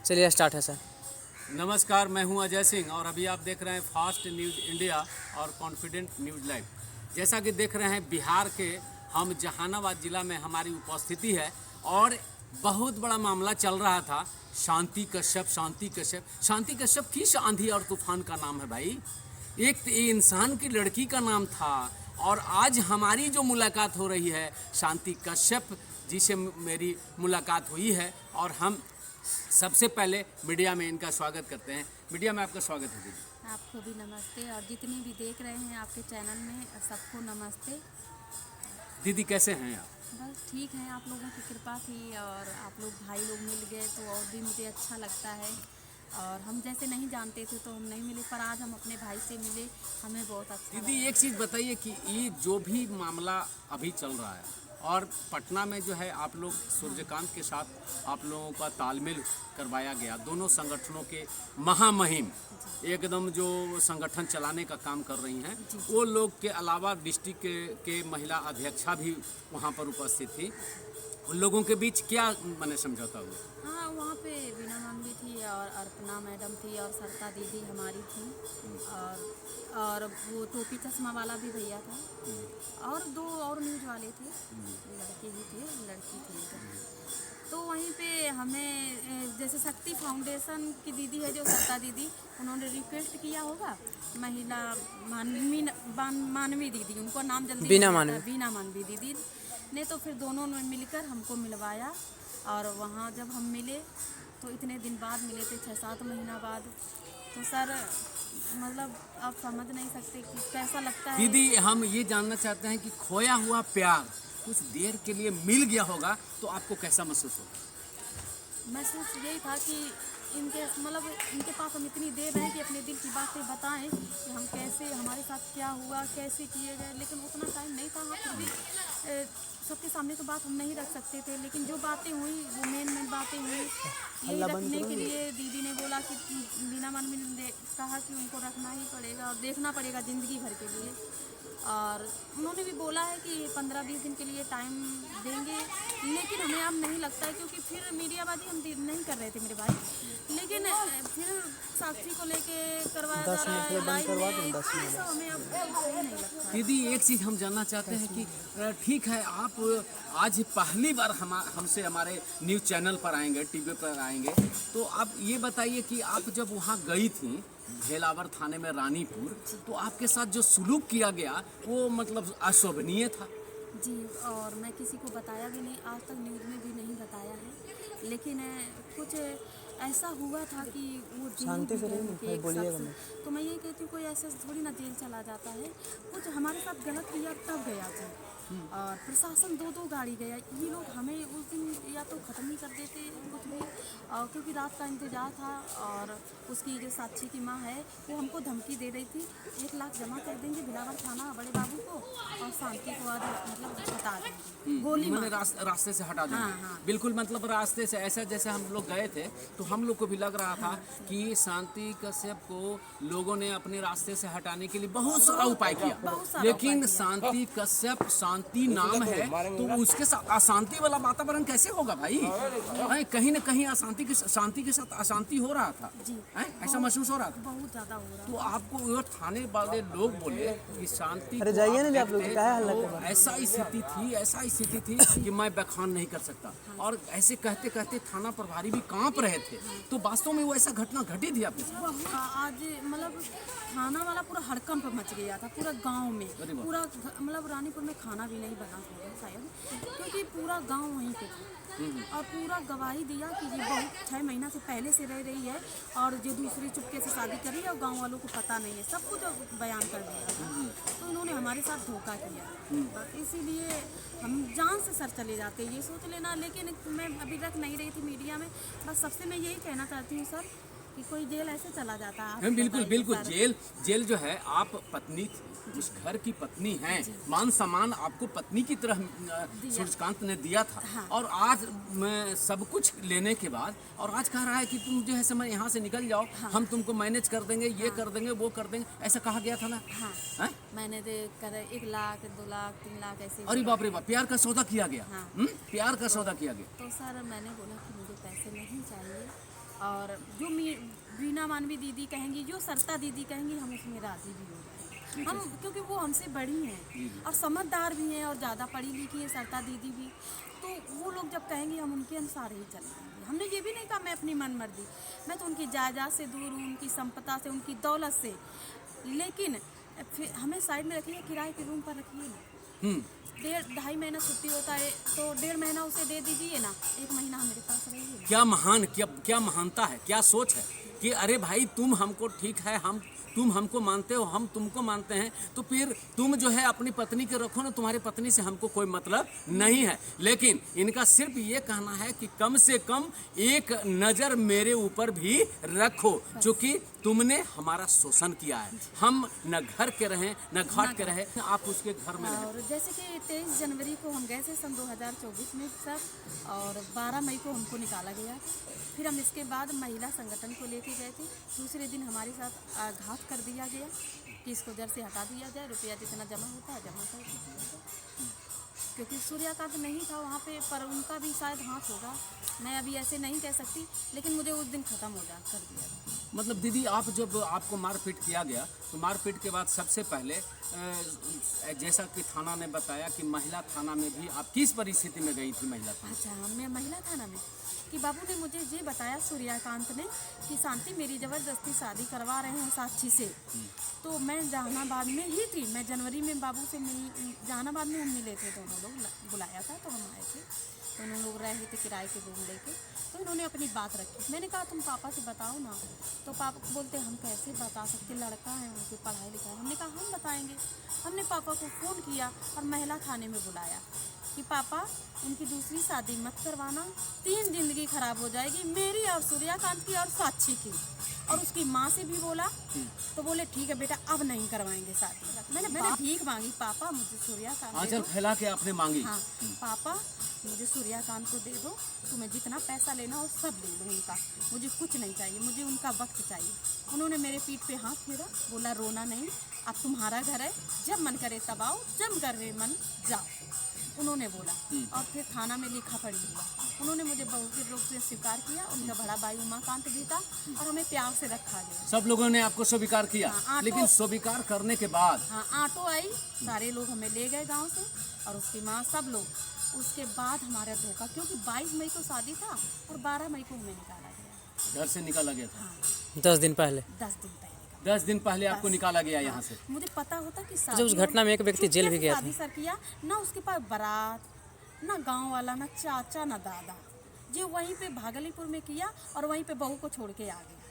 चलिए स्टार्ट है सर। नमस्कार, मैं हूं अजय सिंह और अभी आप देख रहे हैं फास्ट न्यूज़ इंडिया और कॉन्फिडेंट न्यूज़ लाइव। जैसा कि देख रहे हैं बिहार के हम जहानाबाद ज़िला में हमारी उपस्थिति है और बहुत बड़ा मामला चल रहा था। शांति कश्यप किस आंधी और तूफान का नाम है भाई? एक तो ये इंसान की लड़की का नाम था और आज हमारी जो मुलाकात हो रही है शांति कश्यप जी से मेरी मुलाकात हुई है और हम सबसे पहले मीडिया में इनका स्वागत करते हैं। मीडिया में आपका स्वागत है दीदी। आपको भी नमस्ते और जितने भी देख रहे हैं आपके चैनल में सबको नमस्ते। दीदी कैसे हैं आप? बस ठीक है, आप लोगों की कृपा थी और आप लोग भाई लोग मिल गए तो और भी मुझे अच्छा लगता है। और हम जैसे नहीं जानते थे तो हम नहीं मिले, पर आज हम अपने भाई से मिले, हमें बहुत अच्छा दीदी लगा। एक चीज़ बताइए कि ये जो भी मामला अभी चल रहा है और पटना में जो है आप लोग सूर्यकांत के साथ आप लोगों का तालमेल करवाया गया, दोनों संगठनों के महामहिम एकदम जो संगठन चलाने का काम कर रही हैं, वो लोग के अलावा डिस्ट्रिक्ट के महिला अध्यक्षा भी वहाँ पर उपस्थित थी। उन लोगों के बीच क्या मैंने समझौता हुआ? हाँ, वहाँ पे बीना मैम भी थी और अर्पना मैडम थी और सरता दीदी हमारी थी और वो टोपी चश्मा वाला भी भैया था और दो और न्यूज़ वाले थे, लड़के ही थे, लड़की थी। तो वहीं पे हमें जैसे शक्ति फाउंडेशन की दीदी है जो सरता दीदी, उन्होंने रिक्वेस्ट किया होगा महिला मानवी दीदी, उनको नाम जल्दी बीना मानवी दीदी ने, तो फिर दोनों ने मिलकर हमको मिलवाया और वहाँ जब हम मिले तो इतने दिन बाद मिले थे, 6-7 महीना बाद। तो सर मतलब आप समझ नहीं सकते कि कैसा लगता है। दीदी हम ये जानना चाहते हैं कि खोया हुआ प्यार कुछ देर के लिए मिल गया होगा तो आपको कैसा महसूस होगा? महसूस यही था कि इनके पास हम इतनी देर रहे कि अपने दिल की बातें बताएं कि हम कैसे, हमारे साथ क्या हुआ, कैसे किए गए, लेकिन उतना टाइम नहीं था। हाँ, फिर भी सबके सामने तो बात हम नहीं रख सकते थे, लेकिन जो बातें हुई वो मेन बातें हुई। यही रखने के लिए दीदी ने बोला कि बीना मानवी ने कहा कि उनको रखना ही पड़ेगा और देखना पड़ेगा ज़िंदगी भर के लिए। और उन्होंने भी बोला है कि 15-20 दिन के लिए टाइम देंगे, लेकिन हमें अब नहीं लगता है क्योंकि फिर मीडियाबाजी हम नहीं कर रहे थे मेरे भाई, लेकिन फिर साक्षी को लेके करवाया जा रहा है लाइव में, सब हमें अब सही नहीं लगता। दीदी एक चीज़ हम जानना चाहते हैं कि ठीक है आप आज पहली बार हमसे हमारे न्यूज़ चैनल पर आएंगे, टीवी पर आएंगे, तो आप ये बताइए कि आप जब वहाँ गई थी भेलावर थाने में रानीपुर, तो आपके साथ जो सुलूक किया गया वो मतलब अशोभनीय था जी। और मैं किसी को बताया भी नहीं, आज तक न्यूज़ में भी नहीं बताया है, लेकिन कुछ ऐसा हुआ था कि वो शांति से तो मैं ये कहती हूँ कोई ऐसा थोड़ी ना जेल चला जाता है, कुछ हमारे साथ गलत किया तब गया था। और प्रशासन 2-2 गाड़ी गया, ये लोग हमें उस दिन या तो ख़त्म ही कर देते कुछ भी, क्योंकि रात का इंतज़ार था। और उसकी जो साक्षी की माँ है वो हमको धमकी दे रही थी 1 लाख जमा कर देंगे भिलावर थाना बड़े बाबू को और शांति को मतलब हटा देंगे, गोली मैंने रास्ते से हटा देंगे। हाँ। बिल्कुल, मतलब रास्ते से ऐसा जैसे हम लोग गए थे तो हम लोग को भी लग रहा था कि शांति कश्यप को लोगों ने अपने रास्ते से हटाने के लिए बहुत सारा उपाय किया, लेकिन शांति कश्यप शांति नाम है तो उसके साथ अशांति वाला वातावरण कैसे होगा भाई? कहीं ना कहीं शांति के साथ अशांति हो रहा था, ऐसा महसूस हो रहा था, बहुत ज़्यादा हो रहा। तो आपको वो थाने वाले लोग बोले कि शांति ऐसा स्थिति थी कि मैं बयान नहीं कर सकता, और ऐसे कहते कहते थाना प्रभारी भी कांप रहे थे। तो वास्तव में वो ऐसा घटना घटी थी आपके साथ? आज मतलब खाना वाला पूरा हड़कंप मच गया था पूरा गांव में, पूरा मतलब रानीपुर में खाना भी नहीं बना होगा शायद, क्योंकि पूरा गांव वहीं पे था। और पूरा गवाही दिया कि ये बहुत 6 महीना से पहले से रह रही है और जो दूसरी चुपके से शादी कर रही है और गांव वालों को पता नहीं है, सब कुछ बयान कर दिया। तो इन्होंने हमारे साथ धोखा किया, इसीलिए हम जान से सर चले जाते ये सोच लेना। लेकिन मैं अभी रख नहीं रही थी मीडिया में, बस सबसे मैं यही कहना चाहती हूँ सर कि कोई जेल ऐसे चला जाता है। बिल्कुल जेल जो है, आप पत्नी थी, उस घर की पत्नी हैं, मान सम्मान आपको पत्नी की तरह सूर्यकांत ने दिया था। हाँ। और आज मैं सब कुछ लेने के बाद और आज कह रहा है कि तुम जो है समय यहाँ से निकल जाओ। हाँ। हम तुमको मैनेज कर देंगे, ये कर देंगे, वो कर देंगे, ऐसा कहा गया था ना। हाँ। मैंने 1 लाख 2 लाख 3 लाख ऐसे। अरे बाप रे बाप, प्यार का सौदा किया गया। हाँ। प्यार का सौदा किया गया। तो सर मैंने बोला कि मुझे पैसे नहीं चाहिए, और जो वीणा मानवी दीदी कहेंगी, जो सरिता दीदी कहेंगी, हम उसमें राजी भी हो जाएंगे। हम क्योंकि वो हमसे बड़ी हैं और समझदार भी हैं और ज़्यादा पढ़ी लिखी है सरिता दीदी भी, तो वो लोग जब कहेंगे हम उनके अनुसार ही चलेंगे। हमने ये भी नहीं कहा मैं अपनी मन मर्जी, मैं तो उनकी जायदाद से दूर हूँ, उनकी संपदा से, उनकी दौलत से, लेकिन फिर हमें साइड में रखिए, किराए के रूम पर रखिए ना। 1.5 महीना छुट्टी होता है तो 1.5 महीना उसे दे दीजिए ना, 1 महीना हमारे पास रहिए। क्या महानता है, क्या सोच है कि अरे भाई तुम हमको ठीक है, तुम हमको मानते हो, हम तुमको मानते हैं, तो फिर तुम जो है अपनी पत्नी के रखो ना, तुम्हारी पत्नी से हमको कोई मतलब नहीं है, लेकिन इनका सिर्फ ये कहना है कि कम से कम एक नज़र मेरे ऊपर भी रखो, क्योंकि तुमने हमारा शोषण किया है। हम न घर के रहें न घाट के रहे, आप उसके घर में रहें। और जैसे कि 23 जनवरी को हम गए थे सन 2024 में सर, और 12 मई को हमको निकाला गया। फिर हम इसके बाद महिला संगठन को लेके गए थे। दूसरे दिन हमारे साथ आघात कर दिया गया कि इसको जड़ से हटा दिया जाए, रुपया जितना जमा होता है जमा कर दिया जाए, क्योंकि सूर्यकांत नहीं था वहाँ पे, पर उनका भी शायद हाथ होगा, मैं अभी ऐसे नहीं कह सकती, लेकिन मुझे उस दिन ख़त्म हो जा कर दिया था। मतलब दीदी, आप जब आपको मारपीट किया गया तो मारपीट के बाद सबसे पहले जैसा कि थाना ने बताया कि महिला थाना में भी आप किस परिस्थिति में गई थी महिला थाना? अच्छा, मैं महिला थाना में कि बाबू ने मुझे ये बताया, सूर्यकांत ने, कि शांति मेरी ज़बरदस्ती शादी करवा रहे हैं साक्षी से। तो मैं जहानाबाद में ही थी, मैं जनवरी में बाबू से जहानाबाद में हम मिले थे, दोनों लोग बुलाया था तो हम आए थे, दोनों लोग रहे थे किराए के रूम लेके। तो इन्होंने अपनी बात रखी, मैंने कहा तुम पापा से बताओ ना, तो पापा बोलते हम कैसे बता सकते, लड़का है, उनकी पढ़ाई लिखाई। हमने कहा हम बताएंगे। हमने पापा को फ़ोन किया और महिला थाने में बुलाया कि पापा उनकी दूसरी शादी मत करवाना, 3 जिंदगी खराब हो जाएगी, मेरी और सूर्यकांत की और साक्षी की। और उसकी माँ से भी बोला, तो बोले ठीक है बेटा अब नहीं करवाएंगे शादी। मैंने भीख मांगी, पापा मुझे सूर्यकांत आंचल फैला के आपने मांगी? हाँ, पापा मुझे सूर्यकांत को दे दो, तुम्हें जितना पैसा लेना हो सब दे दो उनका, मुझे कुछ नहीं चाहिए, मुझे उनका वक्त चाहिए। उन्होंने मेरे पीठ पे हाथ फेरा, बोला रोना नहीं, अब तुम्हारा घर है, जब मन करे तब आओ, जब करे मन जाओ, उन्होंने बोला। और फिर थाना में लिखा पढ़ी हुआ, उन्होंने मुझे बहुत के रूप से स्वीकार किया। उनका बड़ा भाई उमाकांत भी था और हमें प्यार से रखा गया। सब लोगों ने आपको स्वीकार किया? हाँ, लेकिन स्वीकार करने के बाद हाँ, ऑटो आई, सारे लोग हमें ले गए गांव से, और उसकी माँ, सब लोग। उसके बाद हमारा धोखा, क्योंकि 22 मई को शादी था और 12 मई को हमें निकाला गया। घर से निकाला गया था? हाँ, 10 दिन पहले। 10 दिन पहले आपको निकाला गया यहाँ से? मुझे पता होता कि जब उस घटना में एक व्यक्ति जेल भी गया था। शादी सर किया ना, उसके पास बारात, ना गांव वाला, ना चाचा, ना दादा, जो वहीं पे भागलपुर में किया और वहीं पे बहू को छोड़ के आ गया।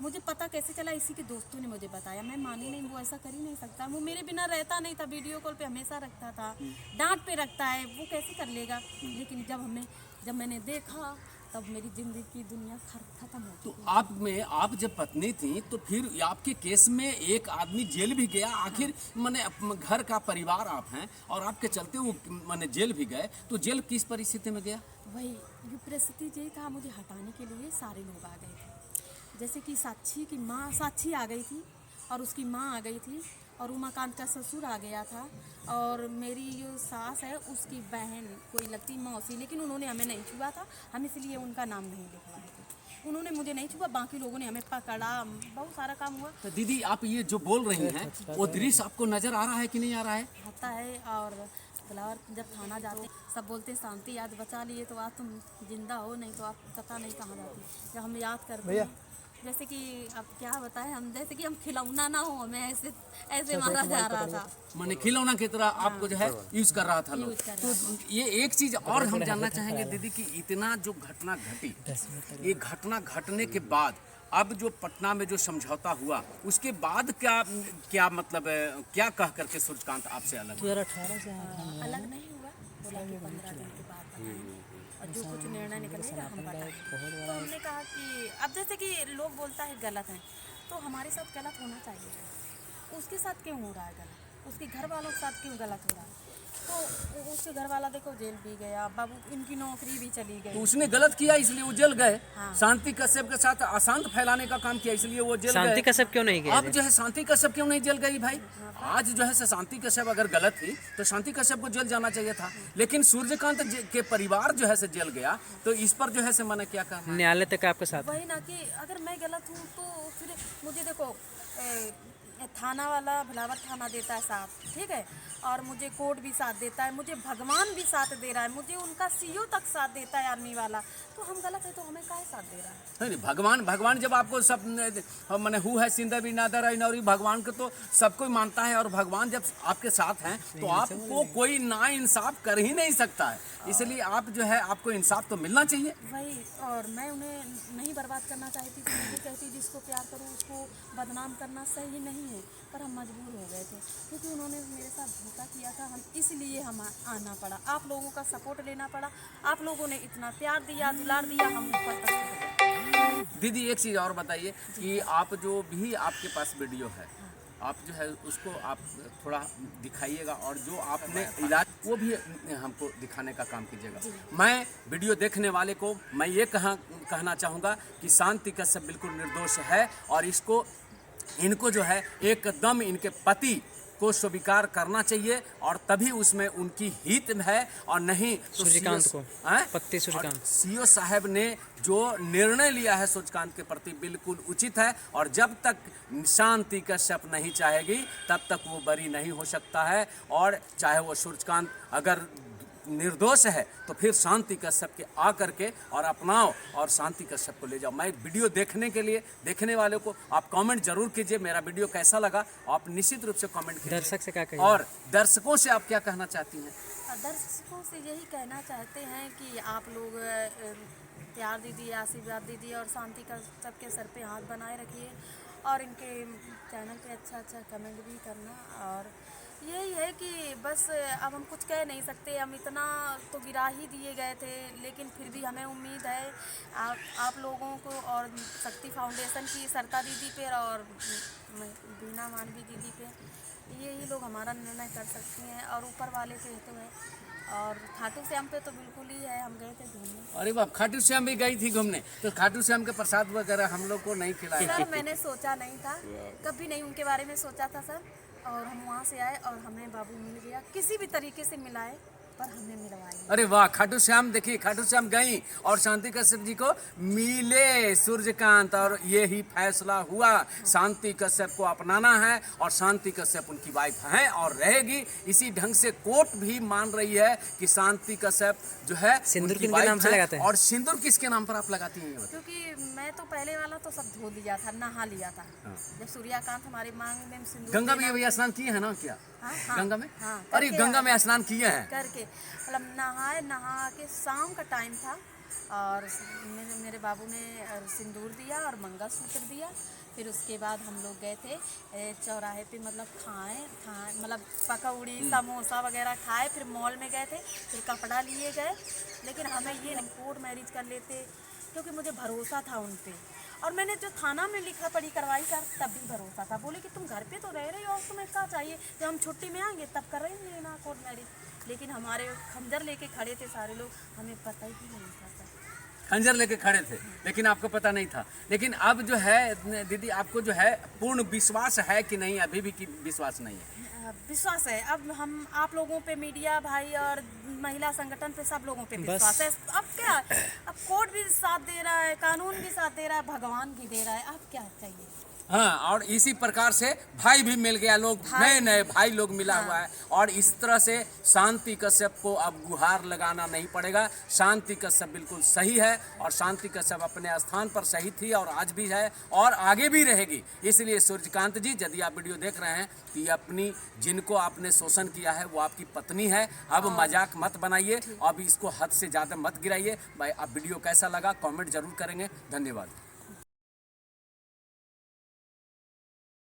मुझे पता कैसे चला, इसी के दोस्तों ने मुझे बताया। मैं मानी नहीं, वो ऐसा कर ही नहीं सकता, वो मेरे बिना रहता नहीं था, वीडियो कॉल पे हमेशा रखता था, डांट पे रखता है, वो कैसे कर लेगा। लेकिन जब मैंने देखा तब मेरी जिंदगी की दुनिया खत्म हो गई। तो आप जब पत्नी थी तो फिर आपके केस में एक आदमी जेल भी गया, आखिर माने घर का परिवार आप हैं और आपके चलते वो माने जेल भी गए, तो जेल किस परिस्थिति में गया? वही परिस्थिति यही था, मुझे हटाने के लिए सारे लोग आ गए थे। जैसे कि साक्षी की माँ, साक्षी आ गई थी और उसकी माँ आ गई थी, और उमाकांत का ससुर आ गया था, और मेरी जो सास है उसकी बहन कोई लगती मौसी, लेकिन उन्होंने हमें नहीं छुआ था, हम इसलिए उनका नाम नहीं लिखवाए थे। उन्होंने मुझे नहीं छुआ, बाकी लोगों ने हमें पकड़ा, बहुत सारा काम हुआ। तो दीदी, आप ये जो बोल रही हैं वो दृश्य आपको नजर आ रहा है कि नहीं आ रहा है? आता है। और फ्लावर जब थाना जाते सब बोलते शांति याद बचा लिए तो आज तुम जिंदा हो, नहीं तो आप पता नहीं कहाँ जाती। जब हम याद करते हैं, जैसे कि अब क्या बताएं हम, जैसे कि हम खिलौना ना हो, हमें ऐसे मारा जा रहा था, माने खिलौना की तरह आपको जो है यूज कर रहा था लोग। तो ये एक चीज और हम जानना चाहेंगे दीदी कि इतना जो घटना घटी, ये घटना घटने के बाद अब जो पटना में जो समझौता हुआ, उसके बाद क्या मतलब क्या कह करके सूर्यकांत आपसे अलग हुआ? 2018 से अलग नहीं हुआ, बोला कि 15 दिन के बाद बताएंगे और जो कुछ निर्णय निकलेगा हम बताएंगे। तो हमने कहा कि अब जैसे कि लोग बोलता है गलत है, तो हमारे साथ गलत होना चाहिए, उसके साथ क्यों हो रहा है गलत, उसके घर वालों के साथ क्यों गलत हो रहा है। तो उसके घर वाला देखो जेल भी गया, बाबू इनकी नौकरी भी चली तो गई। उसने गलत किया इसलिए वो जेल गए। हाँ। शांति कश्यप के साथ अशांत फैलाने का काम किया इसलिए वो जेल शांति गए। कश्यप क्यों नहीं गए अब जो है शांति कश्यप क्यों नहीं जेल गई भाई? आज जो है शांति कश्यप अगर गलत थी तो शांति कश्यप को जेल जाना चाहिए था, लेकिन सूर्यकांत के परिवार जो है से जेल गया। तो इस पर जो है से मैंने क्या कहा, न्यायालय तक आपके साथ? वही ना कि अगर मैं गलत हूँ तो फिर मुझे देखो थाना वाला भलावर थाना देता है साथ, ठीक है, और मुझे कोर्ट भी साथ देता है, मुझे भगवान भी साथ दे रहा है, मुझे उनका सीओ तक साथ देता है आर्मी वाला। तो हम गलत है तो हमें काहे साथ दे रहा है? नहीं भगवान जब आपको सब मैंने हु है सिंदा भी नादर है नौरी, भगवान को तो सब कोई मानता है, और भगवान जब आपके साथ हैं तो आपको कोई ना इंसाफ कर ही नहीं सकता है। इसलिए आप जो है आपको इंसाफ तो मिलना चाहिए। वही, और मैं उन्हें नहीं बर्बाद करना चाहती थी, मुझे कहती जिसको प्यार करूँ उसको बदनाम करना सही नहीं है, पर हम मजबूर हो गए थे क्योंकि उन्होंने मेरे साथ धोखा किया था। हम इसलिए हम आना पड़ा, आप लोगों का सपोर्ट लेना पड़ा, आप लोगों ने इतना प्यार दिया, दुलार दिया, हम ऊपर तक पहुंच गए। दीदी एक चीज़ और बताइए कि आप जो भी आपके पास वीडियो है, आप जो है उसको आप थोड़ा दिखाइएगा, और जो आपने इलाज वो भी हमको दिखाने का काम कीजिएगा। मैं वीडियो देखने वाले को मैं ये कहना चाहूँगा कि शांति कश्यप बिल्कुल निर्दोष है, और इनको जो है एकदम इनके पति को स्वीकार करना चाहिए, और तभी उसमें उनकी हित है, और नहीं तो सूर्यकांत को पति सूर्यकांत सीओ साहब ने जो निर्णय लिया है सूर्यकांत के प्रति बिल्कुल उचित है, और जब तक शांति कश्यप नहीं चाहेगी तब तक वो बरी नहीं हो सकता है। और चाहे वो सूर्यकांत अगर निर्दोष है तो फिर शांति कश्यप के आ करके और अपनाओ और शांति कश्यप को ले जाओ। मैं वीडियो देखने के लिए देखने वालों को आप कमेंट जरूर कीजिए, मेरा वीडियो कैसा लगा आप निश्चित रूप से कमेंट कीजिए। दर्शक से क्या कहिए? और दर्शकों से आप क्या कहना चाहती हैं? दर्शकों से यही कहना चाहते हैं कि आप लोग प्यार दीजिए, आशीर्वाद दीजिए, और शांति कश्यप के सर पे हाथ बनाए रखिए, और इनके चैनल पे अच्छा कमेंट भी करना। और यही है कि बस अब हम कुछ कह नहीं सकते, हम इतना तो गिरा ही दिए गए थे, लेकिन फिर भी हमें उम्मीद है आप लोगों को और शक्ति फाउंडेशन की सरिता दीदी पे और बीना मानवी दीदी पे, यही लोग हमारा निर्णय कर सकते हैं, और ऊपर वाले पे तो है। और खाटू श्याम पे तो बिल्कुल ही है, हम गए थे घूमने। अरे बाप, खाटू श्याम भी गई थी घूमने, तो खाटू श्याम के प्रसाद वगैरह हम लोग को नहीं खिलाया? सर मैंने सोचा नहीं था, कभी नहीं उनके बारे में सोचा था सर, और हम वहाँ से आए और हमें बाबू मिल गया, किसी भी तरीके से मिलाए पर हमें मिलवाए। अरे वाह, खाटू श्याम देखिए, खाटू श्याम गई और शांति कश्यप जी को मिले सूर्यकांत, और ये ही फैसला हुआ शांति कश्यप को अपनाना है, और शांति कश्यप उनकी वाइफ है और रहेगी। इसी ढंग से कोर्ट भी मान रही है कि शांति कश्यप जो है सिंदूर उनकी किसके नाम वाइफ से है। लगाते हैं? और सिंदूर किसके नाम पर आप लगाती हैं? क्योंकि मैं तो पहले वाला तो सब धो लिया था, नहा लिया था। जब सूर्यकांत हमारे मांग में सिंदूर गंगा में अभी स्नान किए हैं ना? क्या गंगा में? हाँ, अरे करके गंगा में स्नान किए हैं करके, मतलब नहा के शाम का टाइम था, और मेरे बाबू ने सिंदूर दिया और मंगलसूत्र दिया। फिर उसके बाद हम लोग गए थे चौराहे पे, मतलब खाए मतलब पकौड़ी समोसा वगैरह खाए, फिर मॉल में गए थे, फिर कपड़ा लिए गए। लेकिन हमें ये कोर्ट मैरिज कर लेते क्योंकि मुझे भरोसा था उन पे, और मैंने जो थाना में लिखा पढ़ी करवाई सर तब भी भरोसा था। बोले कि तुम घर पे तो रह रहे हो और तुम्हें क्या चाहिए, जब हम छुट्टी में आएंगे तब कर रहे हैं ना कोर्ट मैरिज। लेकिन हमारे खंजर लेके खड़े थे सारे लोग, हमें पता ही नहीं था सर। खंजर लेके खड़े थे, लेकिन आपको पता नहीं था। लेकिन अब जो है दीदी, आपको जो है पूर्ण विश्वास है कि नहीं? अभी भी विश्वास नहीं है? विश्वास है। अब हम आप लोगों पे, मीडिया भाई और महिला संगठन पे, सब लोगों पे विश्वास है। अब क्या, अब कोर्ट भी साथ दे रहा है, कानून भी साथ दे रहा है, भगवान भी दे रहा है, अब क्या चाहिए? हाँ, और इसी प्रकार से भाई भी मिल गया, लोग नए भाई लोग मिला हुआ है, और इस तरह से शांति कश्यप को अब गुहार लगाना नहीं पड़ेगा। शांति कश्यप बिल्कुल सही है, और शांति कश्यप अपने स्थान पर सही थी और आज भी है और आगे भी रहेगी। इसलिए सूर्यकांत जी, यदि आप वीडियो देख रहे हैं कि अपनी जिनको आपने शोषण किया है वो आपकी पत्नी है, अब मजाक मत बनाइए, अब इसको हद से ज़्यादा मत गिराइए। भाई, आप वीडियो कैसा लगा कमेंट जरूर करेंगे। धन्यवाद।